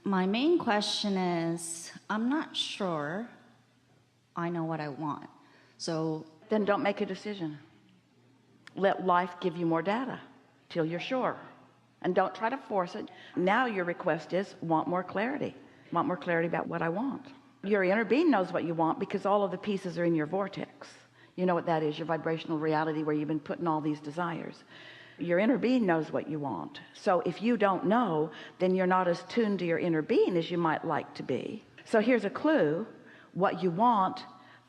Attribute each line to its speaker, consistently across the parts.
Speaker 1: My main question is, I'm not sure I know what I want. So
Speaker 2: then don't make a decision. Let life give you more data till you're sure, and don't try to force it. Now your request is, want more clarity about what I want. Your inner being knows what you want because all of the pieces are in your vortex. You know what that is, your vibrational reality, where you've been putting all these desires. Your inner being knows what you want. So if you don't know, then you're not as tuned to your inner being as you might like to be. So here's a clue. What you want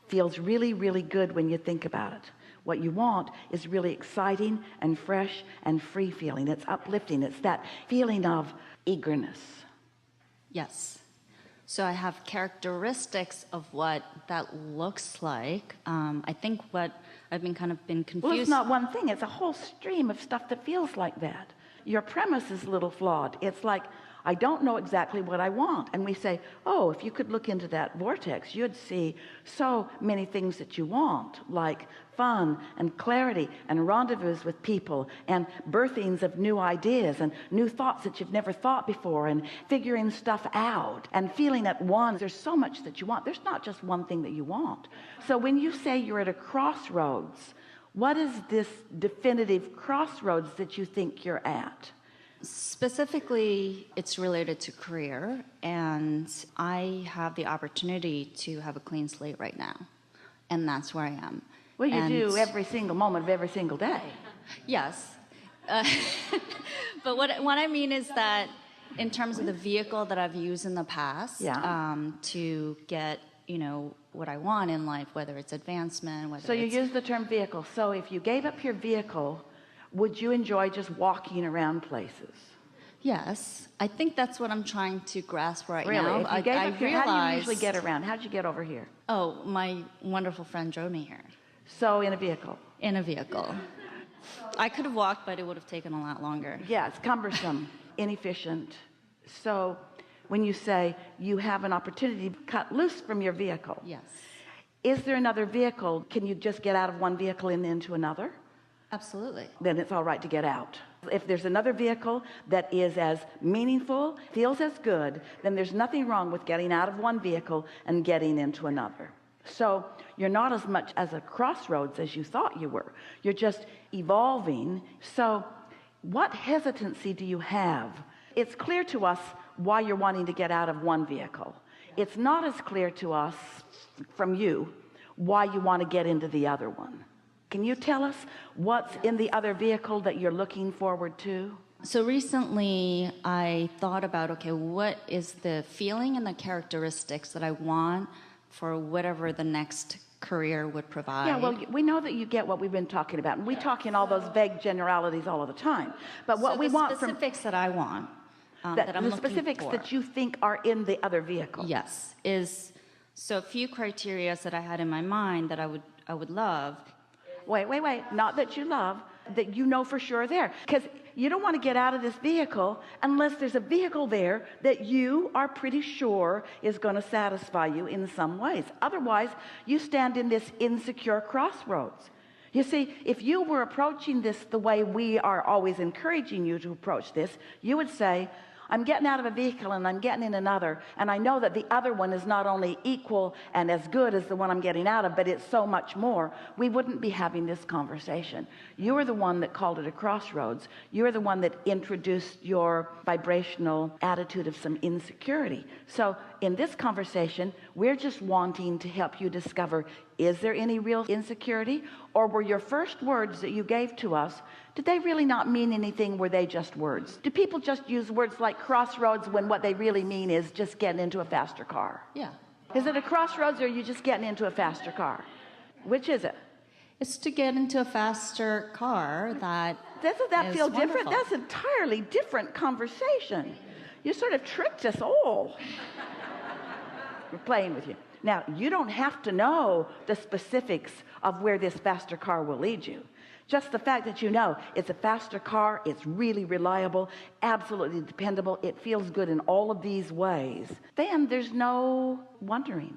Speaker 2: feels really, really good when you think about it. What you want is really exciting and fresh and free feeling. It's uplifting. It's that feeling of eagerness.
Speaker 1: yes. So I have characteristics of what that looks like. I think what I've been confused.
Speaker 2: Well, it's not one thing. It's a whole stream of stuff that feels like that. Your premise is a little flawed. It's like, I don't know exactly what I want. And we say, oh, if you could look into that vortex, you'd see so many things that you want, like fun and clarity and rendezvous with people and birthings of new ideas and new thoughts that you've never thought before, and figuring stuff out and feeling at one. There's so much that you want. There's not just one thing that you want. So when you say you're at a crossroads, what is this definitive crossroads that you think you're at?
Speaker 1: Specifically, it's related to career, and I have the opportunity to have a clean slate right now, and that's where I am.
Speaker 2: Well, you do every single moment of every single day.
Speaker 1: Yes. But what I mean is that in terms of the vehicle that I've used in the past, to get, what I want in life, whether it's advancement, whether
Speaker 2: So you use the term vehicle. So if you gave up your vehicle, would you enjoy just walking around places?
Speaker 1: Yes. I think that's what I'm trying to grasp right
Speaker 2: Really?
Speaker 1: now.
Speaker 2: If you gave up how do you usually get around? How'd you get over here?
Speaker 1: Oh, my wonderful friend drove me here.
Speaker 2: So in a vehicle?
Speaker 1: In a vehicle. I could have walked, but it would have taken a lot longer.
Speaker 2: Yeah, it's cumbersome, inefficient. So when you say you have an opportunity to cut loose from your vehicle.
Speaker 1: Yes.
Speaker 2: Is there another vehicle? Can you just get out of one vehicle and into another?
Speaker 1: Absolutely.
Speaker 2: Then it's all right to get out. If there's another vehicle that is as meaningful, feels as good, then there's nothing wrong with getting out of one vehicle and getting into another. So you're not as much as a crossroads as you thought you were. You're just evolving. So what hesitancy do you have? It's clear to us why you're wanting to get out of one vehicle. It's not as clear to us from you why you want to get into the other one. Can you tell us what's in the other vehicle that you're looking forward to?
Speaker 1: So recently I thought about, okay, what is the feeling and the characteristics that I want for whatever the next career would provide?
Speaker 2: Yeah, well, we know that you get what we've been talking about, and we talk in all those vague generalities all of the time. But what we want from
Speaker 1: the specifics that I want, that I'm
Speaker 2: the
Speaker 1: looking
Speaker 2: specifics
Speaker 1: for,
Speaker 2: that you think are in the other vehicle.
Speaker 1: yes, is so a few criteria that I had in my mind that I would love.
Speaker 2: Wait, not that you love, that you know for sure are there, because you don't want to get out of this vehicle unless there's a vehicle there that you are pretty sure is going to satisfy you in some ways. Otherwise, you stand in this insecure crossroads. You see, if you were approaching this the way we are always encouraging you to approach this, you would say, I'm getting out of a vehicle and I'm getting in another, and I know that the other one is not only equal and as good as the one I'm getting out of, but it's so much more. We wouldn't be having this conversation. You are the one that called it a crossroads. You are the one that introduced your vibrational attitude of some insecurity. So in this conversation, we're just wanting to help you discover, is there any real insecurity? Or were your first words that you gave to us, did they really not mean anything? Were they just words? Do people just use words like crossroads when what they really mean is just getting into a faster car?
Speaker 1: Yeah.
Speaker 2: Is it a crossroads, or are you just getting into a faster car? Which is it?
Speaker 1: It's to get into a faster car that
Speaker 2: Doesn't that
Speaker 1: is
Speaker 2: feel different?
Speaker 1: wonderful.
Speaker 2: That's an entirely different conversation. You sort of tricked us all. We're playing with you. Now, you don't have to know the specifics of where this faster car will lead you. Just the fact that you know it's a faster car, it's really reliable, absolutely dependable, it feels good in all of these ways, then there's no wondering,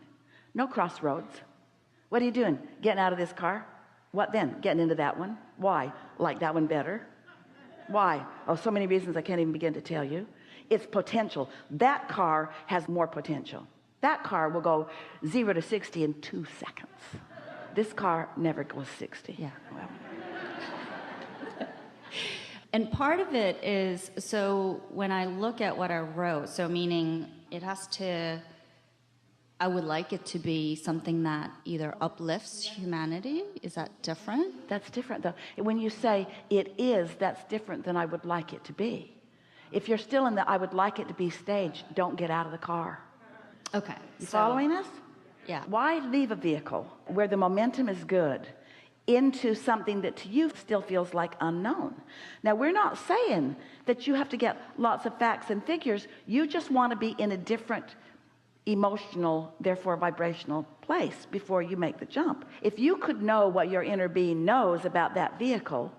Speaker 2: no crossroads. What are you doing? Getting out of this car? What then? Getting into that one? Why? Like that one better? Why? Oh, so many reasons I can't even begin to tell you. its potential. That car has more potential. That car will go 0 to 60 in 2 seconds. This car never goes 60.
Speaker 1: Yeah.
Speaker 2: Well,
Speaker 1: and part of it is, so when I look at what I wrote, so meaning it has to, I would like it to be something that either uplifts humanity. Is that different?
Speaker 2: that's different though. When you say it is, that's different than I would like it to be. If you're still in the I would like it to be stage, don't get out of the car.
Speaker 1: Okay.
Speaker 2: You following us?
Speaker 1: Yeah.
Speaker 2: Why leave a vehicle where the momentum is good into something that to you still feels like unknown? Now, we're not saying that you have to get lots of facts and figures. You just want to be in a different emotional, therefore vibrational place before you make the jump. If you could know what your inner being knows about that vehicle,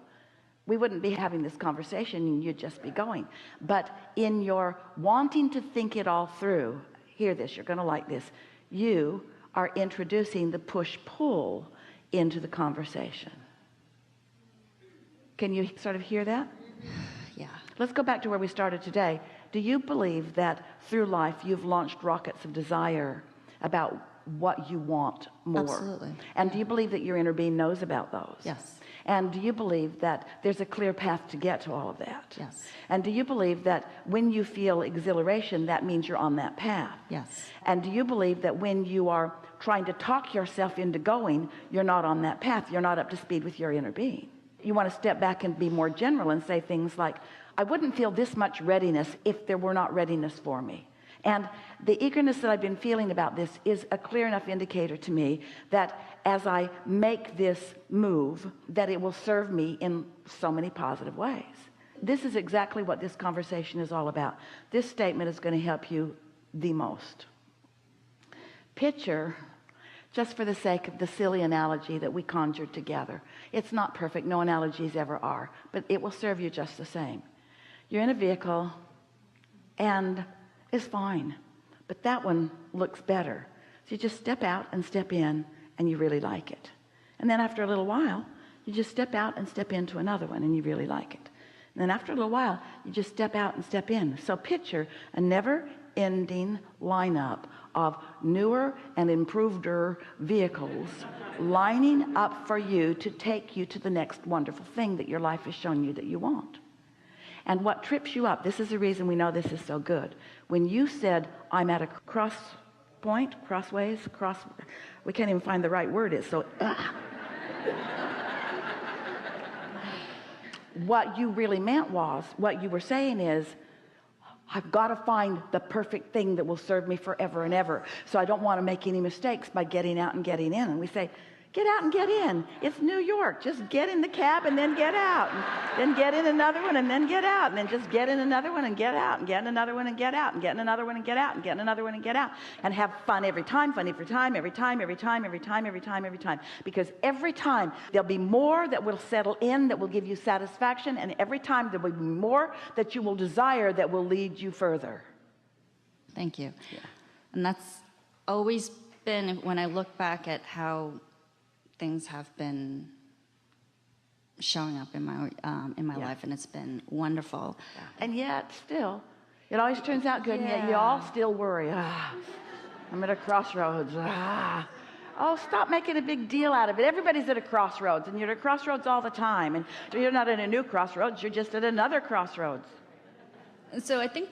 Speaker 2: we wouldn't be having this conversation and you'd just be going. But in your wanting to think it all through, hear this, you're going to like this, you are introducing the push-pull into the conversation. Can you sort of hear that?
Speaker 1: Yeah.
Speaker 2: Let's go back to where we started today. Do you believe that through life you've launched rockets of desire about what you want more?
Speaker 1: Absolutely.
Speaker 2: And do you believe that your inner being knows about those?
Speaker 1: Yes.
Speaker 2: And do you believe that there's a clear path to get to all of that?
Speaker 1: Yes.
Speaker 2: And do you believe that when you feel exhilaration, that means you're on that path?
Speaker 1: Yes.
Speaker 2: And do you believe that when you are trying to talk yourself into going, you're not on that path, you're not up to speed with your inner being? You want to step back and be more general and say things like, I wouldn't feel this much readiness if there were not readiness for me. And the eagerness that I've been feeling about this is a clear enough indicator to me that as I make this move, that it will serve me in so many positive ways. This is exactly what this conversation is all about. This statement is going to help you the most. Picture, just for the sake of the silly analogy that we conjured together. It's not perfect, no analogies ever are, but it will serve you just the same. You're in a vehicle and it's fine, but that one looks better. So you just step out and step in and you really like it. And then after a little while, you just step out and step into another one and you really like it. And then after a little while, you just step out and step in. So picture a never-ending lineup of newer and improveder vehicles lining up for you to take you to the next wonderful thing that your life has shown you that you want. And what trips you up, this is the reason we know this is so good. When you said, I'm at a crossways, we can't even find the right word. It's so, what you really meant was, what you were saying is, I've got to find the perfect thing that will serve me forever and ever. So I don't want to make any mistakes by getting out and getting in. And we say, get out and get in. It's New York. Just get in the cab and then get out. And then get in another one and then get out. And then just get in another one and get out. And get in another one and get out. And get in another one and get out. And get in another one and get out. And have fun every time, fun every time, every time, every time, every time, every time, every time. Because every time there'll be more that will settle in, that will give you satisfaction. And every time there will be more that you will desire that will lead you further.
Speaker 1: Thank you.
Speaker 2: Yeah.
Speaker 1: And that's always been, when I look back at how things have been showing up in my life, and it's been wonderful.
Speaker 2: Yeah. And yet still it always turns out good. And yet you all still worry, I'm at a crossroads. Oh, stop making a big deal out of it. Everybody's at a crossroads, and you're at a crossroads all the time, and you're not at a new crossroads, you're just at another crossroads.
Speaker 1: So I think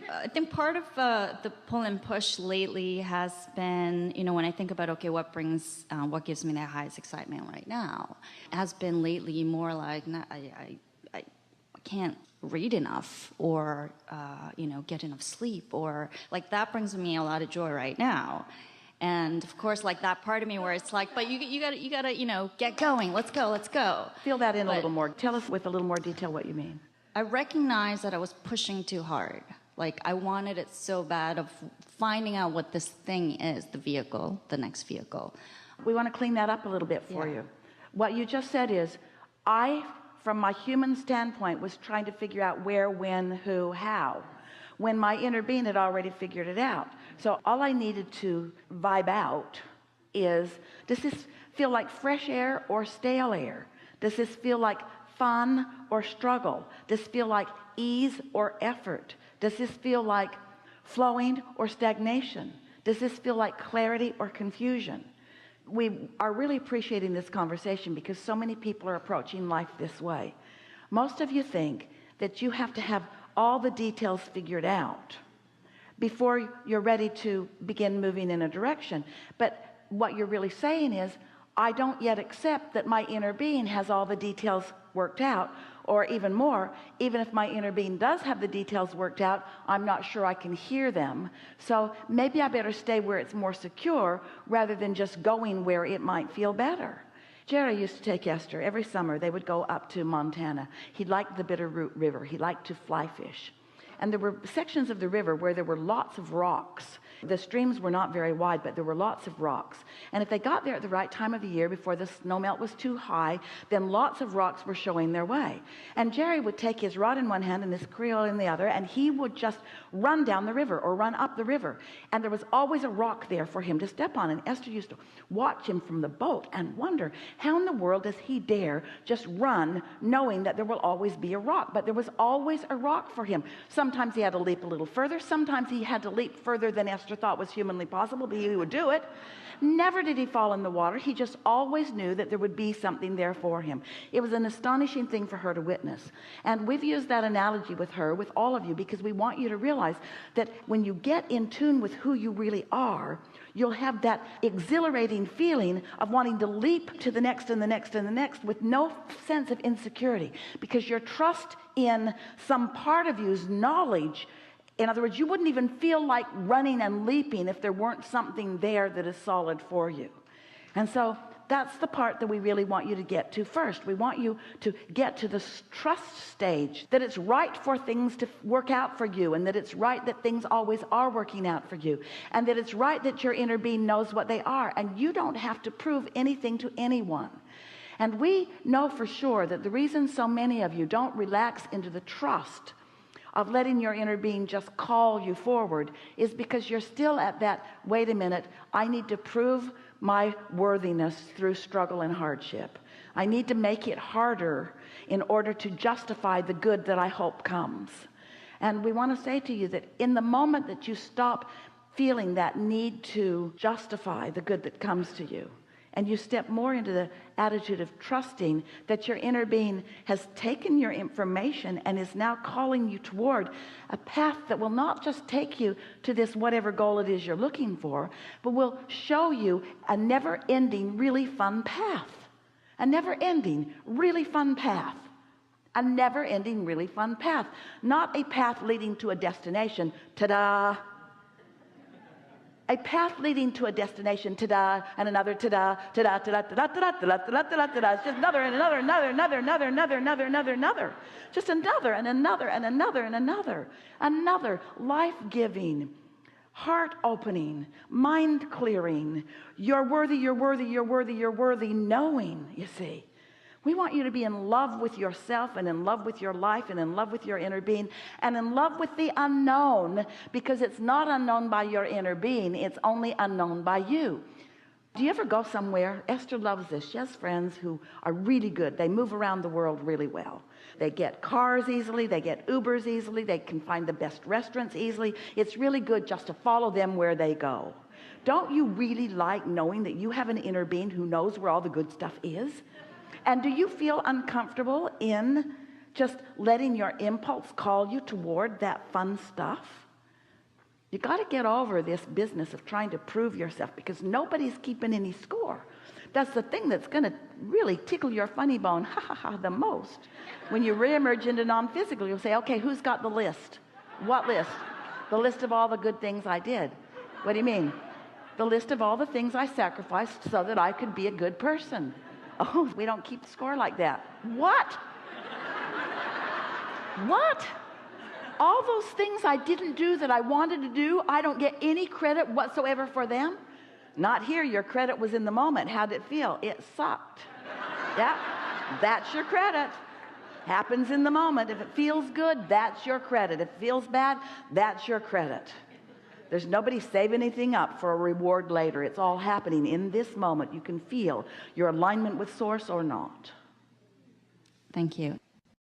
Speaker 1: part of the pull and push lately has been, when I think about, okay, what gives me the highest excitement right now, has been lately more like, I can't read enough, or get enough sleep, or like that brings me a lot of joy right now. And of course, like that part of me where it's like, but you gotta get going. Let's go.
Speaker 2: Feel that in a little more. Tell us with a little more detail what you mean.
Speaker 1: I recognized that I was pushing too hard. Like I wanted it so bad, of finding out what this thing is, the vehicle, the next vehicle.
Speaker 2: We want to clean that up a little bit for you. What you just said is, I, from my human standpoint, was trying to figure out where, when, who, how, when my inner being had already figured it out. So all I needed to vibe out is, does this feel like fresh air or stale air? Does this feel like fun or struggle? Does it feel like ease or effort? Does this feel like flowing or stagnation? Does this feel like clarity or confusion? We are really appreciating this conversation because so many people are approaching life this way. Most of you think that you have to have all the details figured out before you're ready to begin moving in a direction. But what you're really saying is, I don't yet accept that my inner being has all the details worked out, or even more, even if my inner being does have the details worked out, I'm not sure I can hear them. So maybe I better stay where it's more secure rather than just going where it might feel better. Jerry used to take Esther every summer. They would go up to Montana. He liked the Bitterroot River. He liked to fly fish. And there were sections of the river where there were lots of rocks. The streams were not very wide, but there were lots of rocks. And if they got there at the right time of the year, before the snowmelt was too high, then lots of rocks were showing their way. And Jerry would take his rod in one hand and his creel in the other, and he would just run down the river or run up the river. And there was always a rock there for him to step on. And Esther used to watch him from the boat and wonder, how in the world does he dare just run knowing that there will always be a rock? But there was always a rock for him. Sometimes he had to leap a little further. Sometimes he had to leap further than Esther thought was humanly possible, but he would do it. Never did he fall in the water. He just always knew that there would be something there for him. It was an astonishing thing for her to witness. And we've used that analogy with her, with all of you, because we want you to realize that when you get in tune with who you really are, you'll have that exhilarating feeling of wanting to leap to the next and the next and the next with no sense of insecurity, because your trust in some part of you's knowledge. In other words, you wouldn't even feel like running and leaping if there weren't something there that is solid for you. And so that's the part that we really want you to get to first. We want you to get to the trust stage, that it's right for things to work out for you, and that it's right that things always are working out for you, and that it's right that your inner being knows what they are, and you don't have to prove anything to anyone. And we know for sure that the reason so many of you don't relax into the trust of letting your inner being just call you forward is because you're still at that, wait a minute, I need to prove my worthiness through struggle and hardship. I need to make it harder in order to justify the good that I hope comes. And we want to say to you that in the moment that you stop feeling that need to justify the good that comes to you, and you step more into the attitude of trusting that your inner being has taken your information and is now calling you toward a path that will not just take you to this whatever goal it is you're looking for, but will show you a never-ending, really fun path. A never-ending, really fun path. A never-ending, really fun path. Not a path leading to a destination. Ta-da! A path leading to a destination, ta-da, and another ta-da, ta-da, ta-da, ta-da, ta-da, ta-da, ta-da, ta-da, ta-da. It's just another and another, another. Just another and another and another and another. Another life-giving, heart-opening, mind-clearing, you're worthy, you're worthy, you're worthy, you're worthy, knowing, you see. We want you to be in love with yourself and in love with your life and in love with your inner being and in love with the unknown, because it's not unknown by your inner being. It's only unknown by you. Do you ever go somewhere? Esther loves this. She has friends who are really good. They move around the world really well. They get cars easily. They get Ubers easily. They can find the best restaurants easily. It's really good just to follow them where they go. Don't you really like knowing that you have an inner being who knows where all the good stuff is? And do you feel uncomfortable in just letting your impulse call you toward that fun stuff? You got to get over this business of trying to prove yourself, because nobody's keeping any score. That's the thing that's going to really tickle your funny bone the most. When you reemerge into non-physical, you'll say, okay, who's got the list? What list? The list of all the good things I did. What do you mean? The list of all the things I sacrificed so that I could be a good person. Oh, we don't keep score like that. What? What? All those things I didn't do that I wanted to do, I don't get any credit whatsoever for them? Not here. Your credit was in the moment. How did it feel? It sucked. Yeah, that's your credit. Happens in the moment. If it feels good, that's your credit. If it feels bad, that's your credit. There's nobody saving anything up for a reward later. It's all happening in this moment. You can feel your alignment with Source or not.
Speaker 1: Thank you.